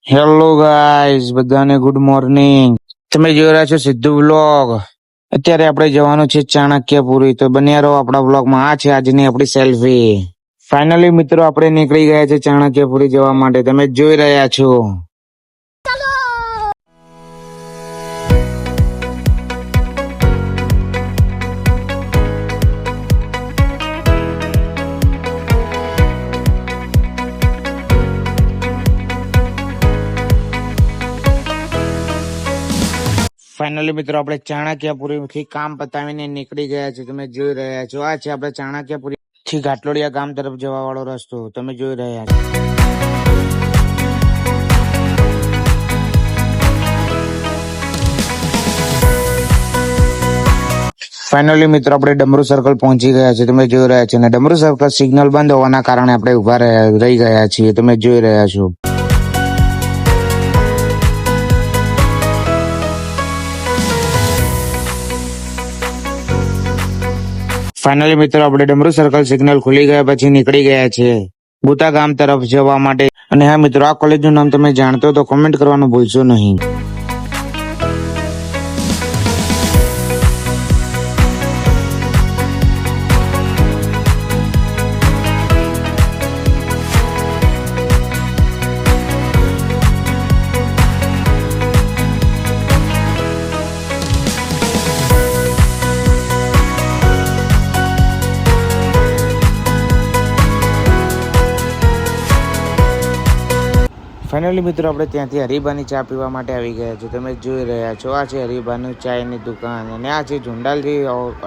Hello guys, બધાને good morning. તમે જોઈ રહ્યા છો સિદ્ધુ વ્લોગ. અત્યારે આપણે જવાનું છે ચાણક્યપુરી, તો બન્યા રહો આપણા વ્લોગમાં. આ છે આજની આપણી સેલ્ફી. ફાઇનલી મિત્રો આપણે નીકળી ગયા છે ચાણક્યપુરી જવા માટે. તમે જોઈ રહ્યા છો. ફાઇનલી મિત્રો આપણે ચાણક્યપુરી થી કામ પતાવીને નીકળી ગયા છે. તમે જોઈ રહ્યા છો આ છે આપણે ચાણક્યપુરી થી ઘાટલોડિયા ગામ તરફ જવા વાળો રસ્તો. તમે જોઈ રહ્યા છો. ફાઇનલી મિત્રો આપણે ડમરૂ સર્કલ પહોંચી ગયા છે. તમે જોઈ રહ્યા છો. અને ડમરૂ સર્કલ સિગ્નલ બંધ હોવાના કારણે આપણે ઉભા રહી ગયા છીએ. તમે જોઈ રહ્યા છો. ફાઇનલી મિત્રો આપણે ડમરૂ સર્કલ સિગ્નલ ખુલી ગયા પછી નીકળી ગયા છે બુતા ગામ તરફ જવા માટે. અને હા મિત્રો, આ કોલેજનું નામ તમે જાણતો તો કોમેન્ટ કરવાનું ભૂલશો નહીં. ફાઇનલી મિત્રો આપણે ત્યાંથી હરીબાની ચા પીવા માટે આવી ગયા છે. તમે જોઈ રહ્યા છો આ છે હરીબાની ચાયની દુકાન. અને આ છે ઝુંડાલથી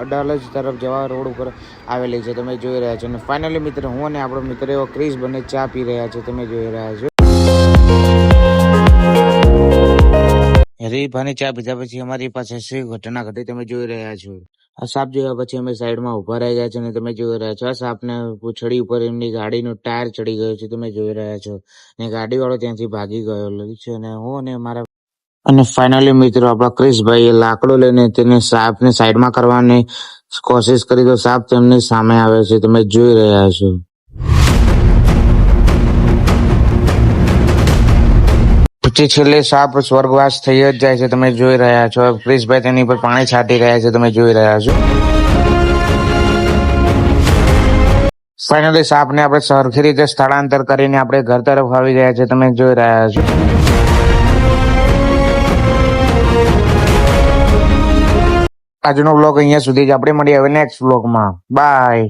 અડાલજ તરફ જવા રોડ ઉપર આવેલી છે. તમે જોઈ રહ્યા છો. અને ફાઇનલી મિત્રો હું અને આપણો મિત્ર એવો ક્રિસ બંને ચા પી રહ્યા છે. તમે જોઈ રહ્યા છો. હરીબાની ચા પીધા પછી અમારી પાસે શું ઘટના ઘટી તમે જોઈ રહ્યા છો. આ સાપ જોયા પછી અમે સાઈડમાં ઉભા રહી ગયા છે. અને તમે જોઈ રહ્યા છો આ સાપને પૂંછડી ઉપર એમની ગાડીનું ટાયર ચડી ગયું છે. તમે જોઈ રહ્યા છો. અને ગાડી વાળો ત્યાંથી ભાગી ગયો છે. અને હું અને મારા અને ફાઇનલી મિત્રો આપણા ક્રિશભાઈએ લાકડો લઈને તેને સાપને સાઈડમાં કરવાની કોશિશ કરી તો સાપ તેમની સામે આવે છે. તમે જોઈ રહ્યા છો. પછી છેલ્લે સાપ સ્વર્ગવાસ થઈ જ જાય છે. તમે જોઈ રહ્યા છો. ક્રિશભાઈ તેની પર પાણી છાંટી રહ્યા છે. તમે જોઈ રહ્યા છો. ફાઇનલી સાપને આપણે સરખી રીતે સ્થળાંતર કરીને આપણે ઘર તરફ આવી રહ્યા છે. તમે જોઈ રહ્યા છો. આજનો બ્લોગ અહીંયા સુધી જ. આપણે મળીએ હવે નેક્સ્ટ બ્લોગમાં. બાય.